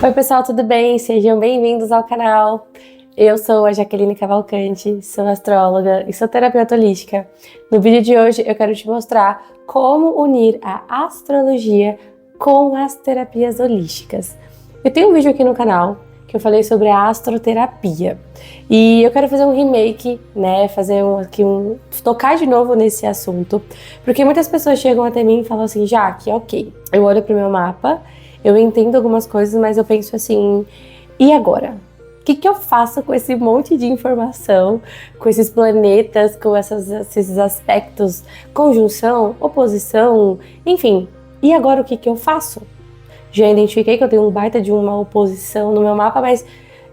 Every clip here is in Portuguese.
Oi pessoal, tudo bem? Sejam bem-vindos ao canal. Eu sou a Jaqueline Cavalcante, sou astróloga e sou terapeuta holística. No vídeo de hoje eu quero te mostrar como unir a astrologia com as terapias holísticas. Eu tenho um vídeo aqui no canal que eu falei sobre a astroterapia e eu quero fazer um remake, né? Tocar de novo nesse assunto, porque muitas pessoas chegam até mim e falam assim: Jaque, ok, eu olho pro meu mapa, eu entendo algumas coisas, mas eu penso assim, e agora? O que eu faço com esse monte de informação, com esses planetas, com esses aspectos, conjunção, oposição, enfim, e agora o que eu faço? Já identifiquei que eu tenho um baita de uma oposição no meu mapa, mas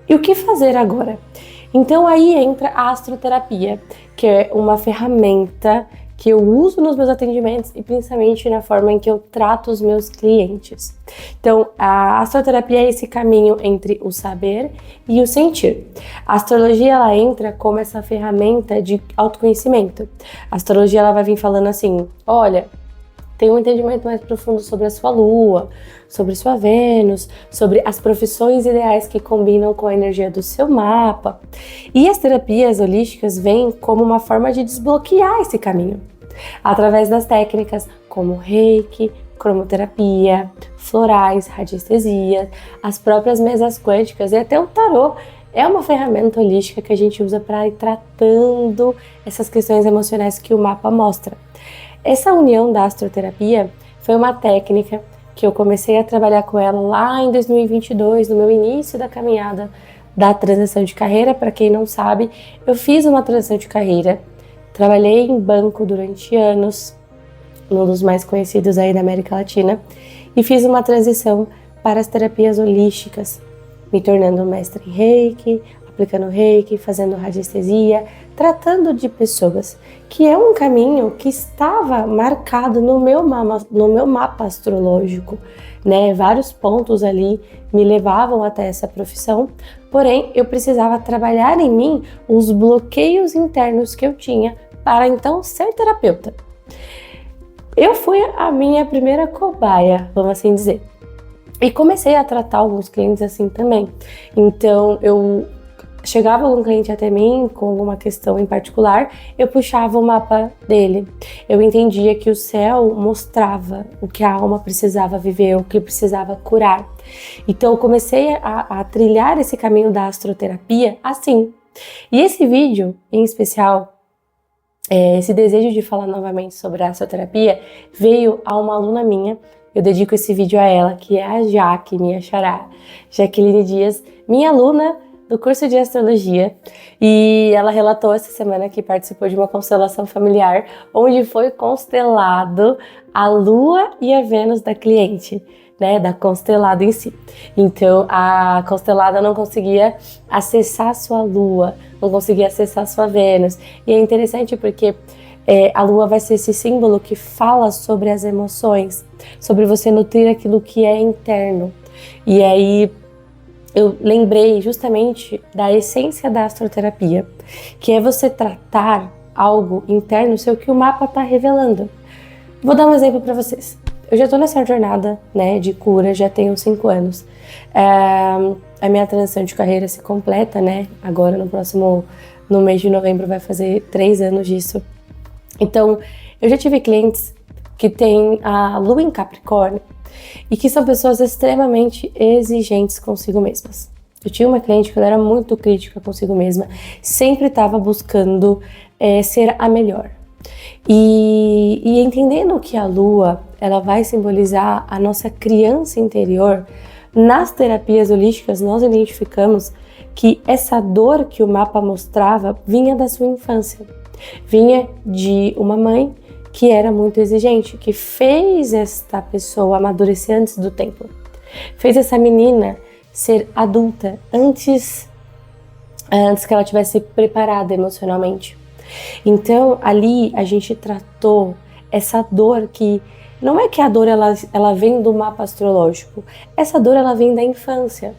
e o que fazer agora? Então aí entra a astroterapia, que é uma ferramenta que eu uso nos meus atendimentos e principalmente na forma em que eu trato os meus clientes. Então, a astroterapia é esse caminho entre o saber e o sentir. A astrologia, ela entra como essa ferramenta de autoconhecimento. A astrologia, ela vai vir falando assim: olha, tem um entendimento mais profundo sobre a sua Lua, sobre sua Vênus, sobre as profissões ideais que combinam com a energia do seu mapa. E as terapias holísticas vêm como uma forma de desbloquear esse caminho, através das técnicas como Reiki, cromoterapia, florais, radiestesia, as próprias mesas quânticas e até o tarô. É uma ferramenta holística que a gente usa para ir tratando essas questões emocionais que o mapa mostra. Essa união da astroterapia foi uma técnica que eu comecei a trabalhar com ela lá em 2022, no meu início da caminhada da transição de carreira. Para quem não sabe, eu fiz uma transição de carreira, trabalhei em banco durante anos, um dos mais conhecidos aí da América Latina, e fiz uma transição para as terapias holísticas, me tornando mestre em Reiki, aplicando Reiki, fazendo radiestesia, tratando de pessoas, que é um caminho que estava marcado no meu mapa astrológico, né? Vários pontos ali me levavam até essa profissão, porém eu precisava trabalhar em mim os bloqueios internos que eu tinha para então ser terapeuta. Eu fui a minha primeira cobaia, vamos assim dizer, e comecei a tratar alguns clientes assim também. Então chegava algum cliente até mim com alguma questão em particular, eu puxava o mapa dele. Eu entendia que o céu mostrava o que a alma precisava viver, o que precisava curar. Então eu comecei a trilhar esse caminho da astroterapia assim. E esse vídeo, em especial, esse desejo de falar novamente sobre a astroterapia, veio a uma aluna minha. Eu dedico esse vídeo a ela, que é a Jaque, minha xará, Jaqueline Dias, minha aluna do curso de astrologia, e ela relatou essa semana que participou de uma constelação familiar, onde foi constelado a Lua e a Vênus da cliente, né, da constelada em si. Então a constelada não conseguia acessar sua Lua, não conseguia acessar sua Vênus, e é interessante porque a Lua vai ser esse símbolo que fala sobre as emoções, sobre você nutrir aquilo que é interno. E aí eu lembrei justamente da essência da astroterapia, que é você tratar algo interno seu que o mapa está revelando. Vou dar um exemplo para vocês. Eu já estou nessa jornada, né, de cura, já tenho 5 anos. A minha transição de carreira se completa, né, agora no mês de novembro vai fazer 3 anos disso. Então, eu já tive clientes que têm a Lua em Capricórnio e que são pessoas extremamente exigentes consigo mesmas. Eu tinha uma cliente que ela era muito crítica consigo mesma, sempre estava buscando ser a melhor. E entendendo que a Lua, ela vai simbolizar a nossa criança interior, nas terapias holísticas nós identificamos que essa dor que o mapa mostrava vinha da sua infância. Vinha de uma mãe que era muito exigente, que fez esta pessoa amadurecer antes do tempo. Fez essa menina ser adulta antes que ela tivesse preparada emocionalmente. Então, ali a gente tratou essa dor que não é que a dor ela vem do mapa astrológico. Essa dor ela vem da infância.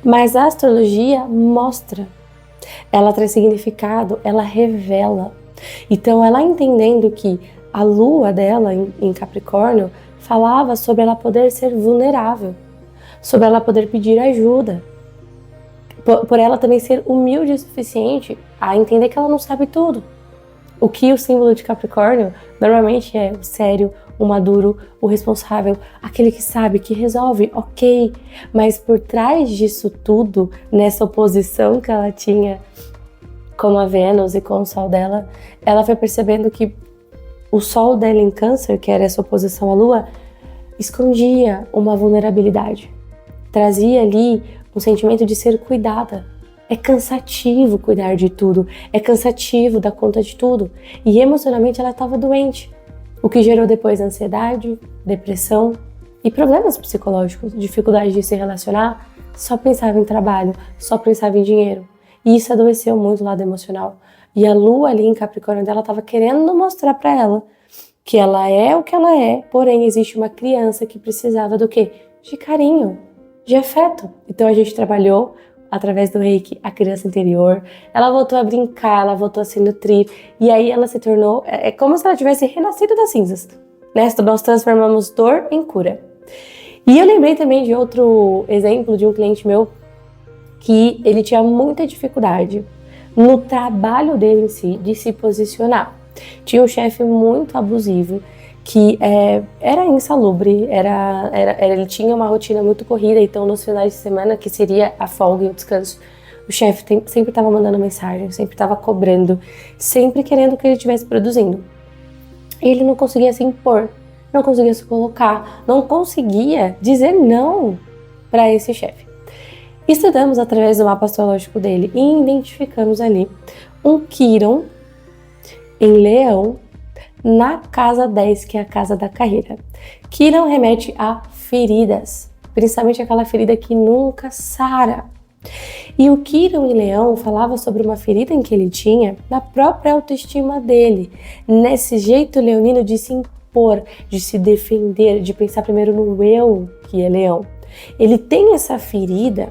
Mas a astrologia mostra. Ela traz significado, ela revela. Então, ela entendendo que a lua dela em Capricórnio falava sobre ela poder ser vulnerável, sobre ela poder pedir ajuda, por ela também ser humilde o suficiente a entender que ela não sabe tudo. O que o símbolo de Capricórnio normalmente é o sério, o maduro, o responsável, aquele que sabe, que resolve, ok. Mas por trás disso tudo, nessa oposição que ela tinha com a Vênus e com o Sol dela, ela foi percebendo que o Sol dela em Câncer, que era essa oposição à Lua, escondia uma vulnerabilidade. Trazia ali um sentimento de ser cuidada. É cansativo cuidar de tudo, é cansativo dar conta de tudo. E emocionalmente ela estava doente, o que gerou depois ansiedade, depressão e problemas psicológicos, dificuldade de se relacionar, só pensava em trabalho, só pensava em dinheiro. E isso adoeceu muito o lado emocional. E a Lua ali em Capricórnio dela estava querendo mostrar para ela que ela é o que ela é, porém existe uma criança que precisava do quê? De carinho, de afeto. Então a gente trabalhou através do Reiki, a criança interior, ela voltou a brincar, ela voltou a se nutrir, e aí ela se tornou, é como se ela tivesse renascido das cinzas, né? Nós transformamos dor em cura. E eu lembrei também de outro exemplo de um cliente meu, que ele tinha muita dificuldade no trabalho dele em si, de se posicionar. Tinha um chefe muito abusivo, que era insalubre, ele tinha uma rotina muito corrida, então nos finais de semana, que seria a folga e o descanso, o chefe sempre estava mandando mensagem, sempre estava cobrando, sempre querendo que ele estivesse produzindo. E ele não conseguia se impor, não conseguia se colocar, não conseguia dizer não para esse chefe. Estudamos através do mapa astrológico dele e identificamos ali um Quirón em Leão, na casa 10, que é a casa da carreira. Quirón remete a feridas, principalmente aquela ferida que nunca sara. E o Quirón em Leão falava sobre uma ferida em que ele tinha na própria autoestima dele, nesse jeito leonino de se impor, de se defender, de pensar primeiro no eu, que é Leão. Ele tem essa ferida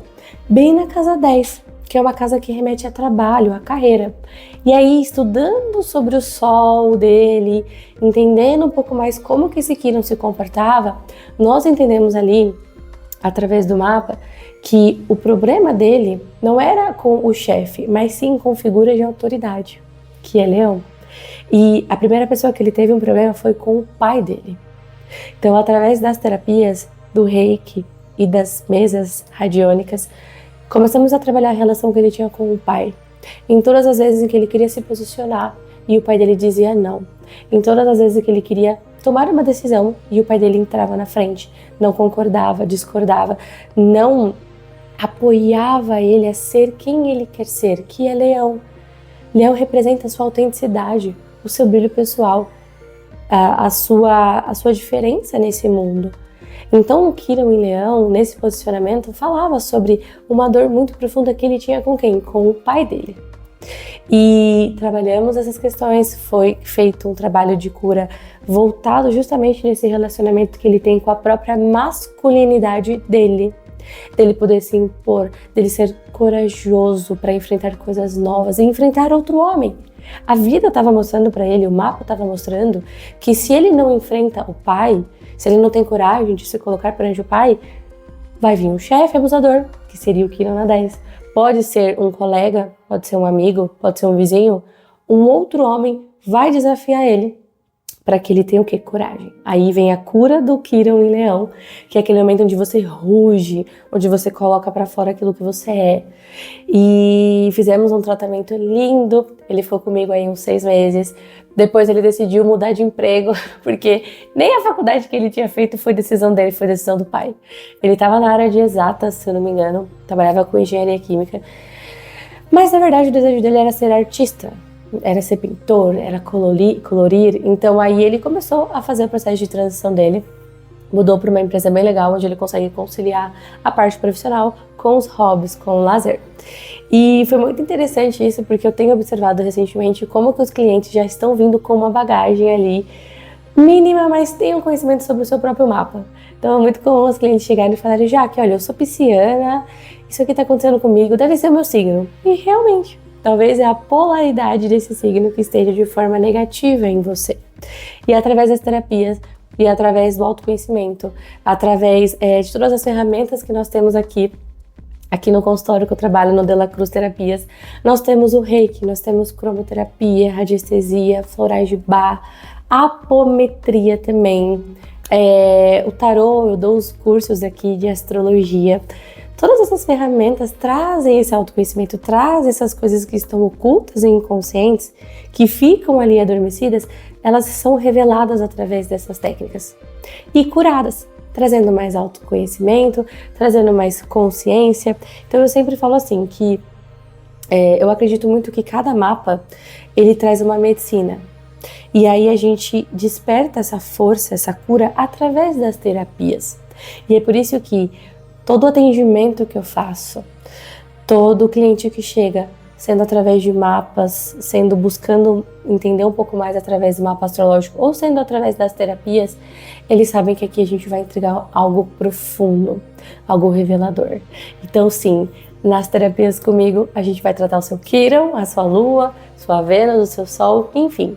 bem na casa 10, que é uma casa que remete a trabalho, a carreira. E aí, estudando sobre o Sol dele, entendendo um pouco mais como que esse Quirón se comportava, nós entendemos ali, através do mapa, que o problema dele não era com o chefe, mas sim com figuras de autoridade, que é Leão. E a primeira pessoa que ele teve um problema foi com o pai dele. Então, através das terapias, do Reiki e das mesas radiônicas, começamos a trabalhar a relação que ele tinha com o pai. Em todas as vezes em que ele queria se posicionar e o pai dele dizia não. Em todas as vezes em que ele queria tomar uma decisão e o pai dele entrava na frente, não concordava, discordava, não apoiava ele a ser quem ele quer ser, que é Leão. Leão representa a sua autenticidade, o seu brilho pessoal, a sua diferença nesse mundo. Então o Quirón em Leão, nesse posicionamento, falava sobre uma dor muito profunda que ele tinha com quem? Com o pai dele. E trabalhamos essas questões, foi feito um trabalho de cura voltado justamente nesse relacionamento que ele tem com a própria masculinidade dele poder se impor, dele ser corajoso para enfrentar coisas novas e enfrentar outro homem. A vida estava mostrando para ele, o mapa estava mostrando que se ele não enfrenta o pai, se ele não tem coragem de se colocar perante o pai, vai vir um chefe abusador, que seria o Quirón na 10. Pode ser um colega, pode ser um amigo, pode ser um vizinho. Um outro homem vai desafiar ele para que ele tenha o quê? Coragem. Aí vem a cura do Quirón em Leão, que é aquele momento onde você ruge, onde você coloca para fora aquilo que você é. E fizemos um tratamento lindo, ele ficou comigo aí uns 6 meses. Depois ele decidiu mudar de emprego, porque nem a faculdade que ele tinha feito foi decisão dele, foi decisão do pai. Ele estava na área de exatas, se eu não me engano, trabalhava com engenharia química. Mas na verdade o desejo dele era ser artista. Era ser pintor, era colorir, então aí ele começou a fazer o processo de transição dele, mudou para uma empresa bem legal, onde ele consegue conciliar a parte profissional com os hobbies, com o lazer. E foi muito interessante isso, porque eu tenho observado recentemente como que os clientes já estão vindo com uma bagagem ali, mínima, mas tem um conhecimento sobre o seu próprio mapa. Então é muito comum os clientes chegarem e falarem, Jaque, olha, eu sou pisciana, isso aqui está acontecendo comigo, deve ser o meu signo. E realmente, talvez é a polaridade desse signo que esteja de forma negativa em você. E através das terapias, e através do autoconhecimento, através de todas as ferramentas que nós temos aqui no consultório que eu trabalho, no Dela Cruz Terapias, nós temos o Reiki, nós temos cromoterapia, radiestesia, florais de Bach, apometria também, o tarô, eu dou os cursos aqui de astrologia. Todas essas ferramentas trazem esse autoconhecimento, trazem essas coisas que estão ocultas e inconscientes, que ficam ali adormecidas, elas são reveladas através dessas técnicas e curadas, trazendo mais autoconhecimento, trazendo mais consciência. Então eu sempre falo assim, que eu acredito muito que cada mapa, ele traz uma medicina. E aí a gente desperta essa força, essa cura através das terapias. E é por isso que todo atendimento que eu faço, todo cliente que chega, sendo através de mapas, sendo buscando entender um pouco mais através do mapa astrológico ou sendo através das terapias, eles sabem que aqui a gente vai entregar algo profundo, algo revelador. Então sim, nas terapias comigo a gente vai tratar o seu Quirón, a sua Lua, sua Vênus, o seu Sol, enfim.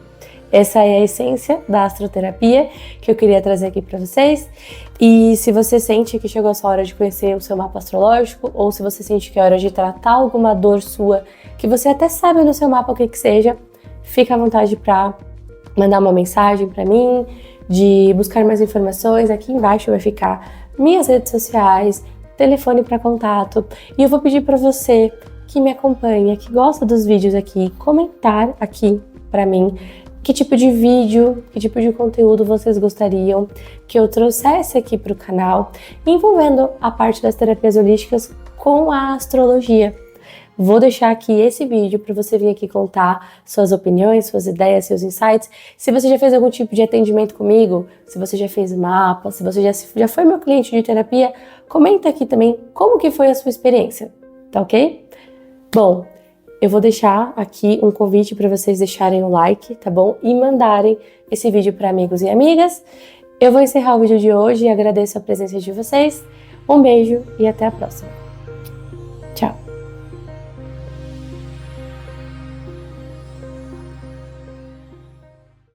Essa é a essência da astroterapia que eu queria trazer aqui para vocês. E se você sente que chegou a sua hora de conhecer o seu mapa astrológico, ou se você sente que é hora de tratar alguma dor sua, que você até sabe no seu mapa o que seja, fica à vontade para mandar uma mensagem para mim, de buscar mais informações. Aqui embaixo vai ficar minhas redes sociais, telefone para contato. E eu vou pedir para você que me acompanha, que gosta dos vídeos aqui, comentar aqui para mim que tipo de vídeo, que tipo de conteúdo vocês gostariam que eu trouxesse aqui para o canal, envolvendo a parte das terapias holísticas com a astrologia. Vou deixar aqui esse vídeo para você vir aqui contar suas opiniões, suas ideias, seus insights. Se você já fez algum tipo de atendimento comigo, se você já fez mapa, se você já foi meu cliente de terapia, comenta aqui também como que foi a sua experiência, tá ok? Bom, eu vou deixar aqui um convite para vocês deixarem o like, tá bom? E mandarem esse vídeo para amigos e amigas. Eu vou encerrar o vídeo de hoje e agradeço a presença de vocês. Um beijo e até a próxima. Tchau!